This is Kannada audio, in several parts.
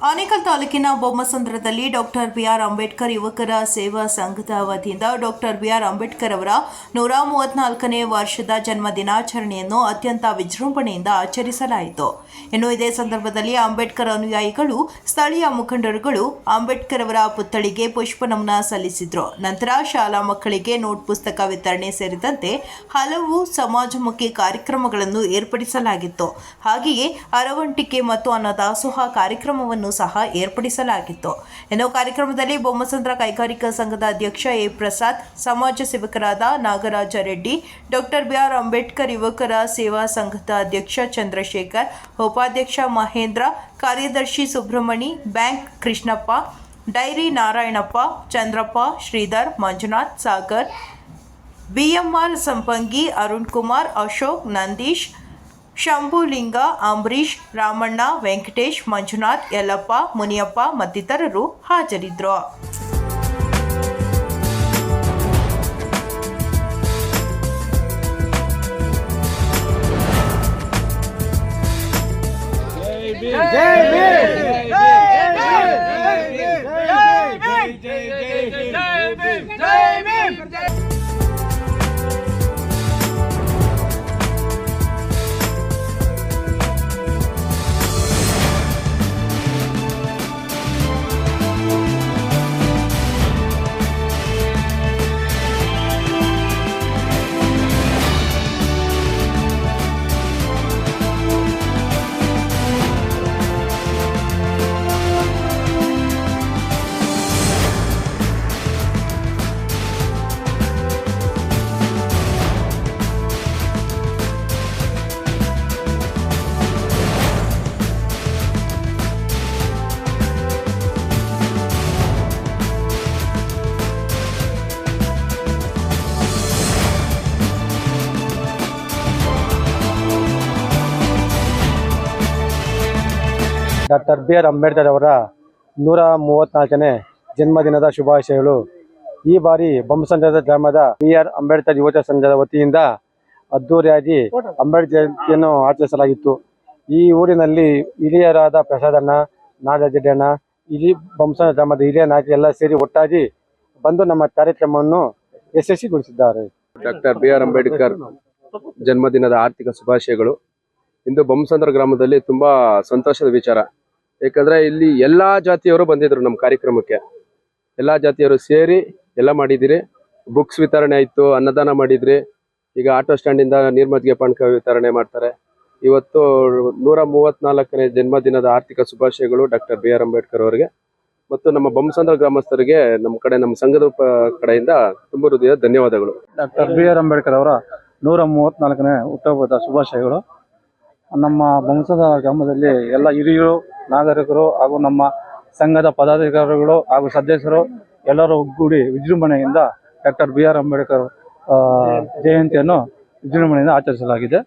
ಆನೇಕಲ್ ತಾಲೂಕಿನ ಬೊಮ್ಮಸಂದ್ರದಲ್ಲಿ ಡಾಕ್ಟರ್ ಬಿಆರ್ ಅಂಬೇಡ್ಕರ್ ಯುವಕರ ಸೇವಾ ಸಂಘದ ವತಿಯಿಂದ ಡಾಕ್ಟರ್ ಬಿಆರ್ ಅಂಬೇಡ್ಕರ್ ಅವರ 134ನೇ ವರ್ಷದ ಜನ್ಮ ದಿನಾಚರಣೆಯನ್ನು ಅತ್ಯಂತ ವಿಜೃಂಭಣೆಯಿಂದ ಆಚರಿಸಲಾಯಿತು. ಇನ್ನು ಇದೇ ಸಂದರ್ಭದಲ್ಲಿ ಅಂಬೇಡ್ಕರ್ ಅನುಯಾಯಿಗಳು, ಸ್ಥಳೀಯ ಮುಖಂಡರುಗಳು ಅಂಬೇಡ್ಕರ್ ಅವರ ಪುತ್ಥಳಿಗೆ ಪುಷ್ಪ ನಮನ ಸಲ್ಲಿಸಿದರು. ನಂತರ ಶಾಲಾ ಮಕ್ಕಳಿಗೆ ನೋಟ್ ಪುಸ್ತಕ ವಿತರಣೆ ಸೇರಿದಂತೆ ಹಲವು ಸಮಾಜಮುಖಿ ಕಾರ್ಯಕ್ರಮಗಳನ್ನು ಏರ್ಪಡಿಸಲಾಗಿತ್ತು. ಹಾಗೆಯೇ ಅರವಂಟಿಕೆ ಮತ್ತು ಅನ್ನದಾಸೋಹ ಕಾರ್ಯಕ್ರಮವನ್ನು ಸಹ ಏರ್ಪಡಿಸಲಾಗಿತ್ತು. ಇನ್ನು ಕಾರ್ಯಕ್ರಮದಲ್ಲಿ ಬೊಮ್ಮಸಂದ್ರ ಕೈಗಾರಿಕಾ ಸಂಘದ ಅಧ್ಯಕ್ಷ ಎ ಪ್ರಸಾದ್, ಸಮಾಜ ಸೇವಕರಾದ ನಾಗರಾಜ ರೆಡ್ಡಿ, ಡಾಕ್ಟರ್ ಬಿಆರ್ ಅಂಬೇಡ್ಕರ್ ಯುವಕರ ಸೇವಾ ಸಂಘದ ಅಧ್ಯಕ್ಷ ಚಂದ್ರಶೇಖರ್, ಉಪಾಧ್ಯಕ್ಷ ಮಹೇಂದ್ರ, ಕಾರ್ಯದರ್ಶಿ ಸುಬ್ರಹ್ಮಣಿ, ಬ್ಯಾಂಕ್ ಕೃಷ್ಣಪ್ಪ, ಡೈರಿ ನಾರಾಯಣಪ್ಪ, ಚಂದ್ರಪ್ಪ, ಶ್ರೀಧರ್, ಮಂಜುನಾಥ್, ಸಾಗರ್, ಬಿಎಂಆರ್ ಸಂಪಂಗಿ, ಅರುಣ್ ಕುಮಾರ್, ಅಶೋಕ್, ನಂದೀಶ್, ಶಂಭುಲಿಂಗ, ಅಂಬರೀಶ್, ರಾಮಣ್ಣ, ವೆಂಕಟೇಶ್, ಮಂಜುನಾಥ್, ಯಲ್ಲಪ್ಪ, ಮುನಿಯಪ್ಪ ಮತ್ತಿತರರು ಹಾಜರಿದ್ದರು. ಡಾಕ್ಟರ್ ಬಿಆರ್ ಅಂಬೇಡ್ಕರ್ ಅವರ 134ನೇ ಜನ್ಮದಿನದ ಶುಭಾಶಯಗಳು. ಈ ಬಾರಿ ಬೊಮ್ಮಸಂದ್ರದ ಗ್ರಾಮದ ಬಿಆರ್ ಅಂಬೇಡ್ಕರ್ ಯುವಕ ಸಂಘದ ವತಿಯಿಂದ ಅದ್ದೂರಿಯಾಗಿ ಅಂಬೇಡ್ಕರ್ ಜಯಂತಿಯನ್ನು ಆಚರಿಸಲಾಗಿತ್ತು. ಈ ಊರಿನಲ್ಲಿ ಹಿರಿಯರಾದ ಪ್ರಸಾದಣ್ಣ, ನಾಗರಾಜಣ್ಣ, ಇಲ್ಲಿ ಬೊಮ್ಮಸಂದ್ರ ಗ್ರಾಮದ ಹಿರಿಯ ನಾಯಕರು ಎಲ್ಲ ಸೇರಿ ಒಟ್ಟಾಗಿ ಬಂದು ನಮ್ಮ ಕಾರ್ಯಕ್ರಮವನ್ನು ಯಶಸ್ವಿಗೊಳಿಸಿದ್ದಾರೆ. ಡಾಕ್ಟರ್ ಬಿಆರ್ ಅಂಬೇಡ್ಕರ್ ಜನ್ಮದಿನದ ಆರ್ಥಿಕ ಶುಭಾಶಯಗಳು. ಇಂದು ಬೊಮ್ಮಸಂದ್ರ ಗ್ರಾಮದಲ್ಲಿ ತುಂಬಾ ಸಂತೋಷದ ವಿಚಾರ. ಯಾಕಂದ್ರೆ ಇಲ್ಲಿ ಎಲ್ಲಾ ಜಾತಿಯವರು ಬಂದಿದ್ರು ನಮ್ಮ ಕಾರ್ಯಕ್ರಮಕ್ಕೆ. ಎಲ್ಲಾ ಜಾತಿಯವರು ಸೇರಿ ಎಲ್ಲ ಮಾಡಿದಿರಿ. ಬುಕ್ಸ್ ವಿತರಣೆ ಆಯ್ತು, ಅನ್ನದಾನ ಮಾಡಿದ್ರಿ. ಈಗ ಆಟೋ ಸ್ಟ್ಯಾಂಡ್ ಇಂದ ನೀರ್ಮಜ್ಜಿಗೆ ಪಾನಕ ವಿತರಣೆ ಮಾಡ್ತಾರೆ. ಇವತ್ತು 134ನೇ ಜನ್ಮದಿನದ ಆರ್ಥಿಕ ಶುಭಾಶಯಗಳು ಡಾಕ್ಟರ್ ಬಿಆರ್ ಅಂಬೇಡ್ಕರ್ ಅವರಿಗೆ ಮತ್ತು ನಮ್ಮ ಬೊಮ್ಮಸಂದ್ರ ಗ್ರಾಮಸ್ಥರಿಗೆ ನಮ್ಮ ಸಂಘದ ಕಡೆಯಿಂದ ತುಂಬ ಹೃದಯದ ಧನ್ಯವಾದಗಳು. ಡಾಕ್ಟರ್ ಬಿಆರ್ ಅಂಬೇಡ್ಕರ್ ಅವರ 134ನೇ ಹುಟ್ಟುಹಬ್ಬದ ಶುಭಾಶಯಗಳು. ನಮ್ಮ ಬೊಮ್ಮಸಂದ್ರ ಗ್ರಾಮದಲ್ಲಿ ಎಲ್ಲ ಹಿರಿಯರು, ನಾಗರಿಕರು ಹಾಗೂ ನಮ್ಮ ಸಂಘದ ಪದಾಧಿಕಾರಿಗಳು ಹಾಗೂ ಸದಸ್ಯರು ಎಲ್ಲರೂ ಒಗ್ಗೂಡಿ ವಿಜೃಂಭಣೆಯಿಂದ ಡಾಕ್ಟರ್ ಬಿಆರ್ ಅಂಬೇಡ್ಕರ್ ಜಯಂತಿಯನ್ನು ವಿಜೃಂಭಣೆಯಿಂದ ಆಚರಿಸಲಾಗಿದೆ.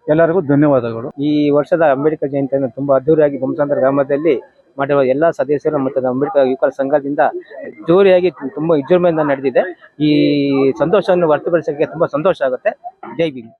ಎಲ್ಲರಿಗೂ ಧನ್ಯವಾದಗಳು. ಈ ವರ್ಷದ ಅಂಬೇಡ್ಕರ್ ಜಯಂತಿಯನ್ನು ತುಂಬಾ ಅದ್ದೂರಿಯಾಗಿ ಬೊಮ್ಮಸಂದ್ರ ಗ್ರಾಮದಲ್ಲಿ ಮಾಡಿರುವ ಎಲ್ಲ ಸದಸ್ಯರು ಮತ್ತು ಅಂಬೇಡ್ಕರ್ ಯುವಕರ ಸಂಘದಿಂದ ಜೋರಿಯಾಗಿ ತುಂಬಾ ವಿಜೃಂಭಣೆಯಿಂದ ನಡೆದಿದೆ. ಈ ಸಂತೋಷವನ್ನು ವ್ಯಕ್ತಪಡಿಸಲಿಕ್ಕೆ ತುಂಬಾ ಸಂತೋಷ ಆಗುತ್ತೆ. ಜೈ ಭೀಮ್.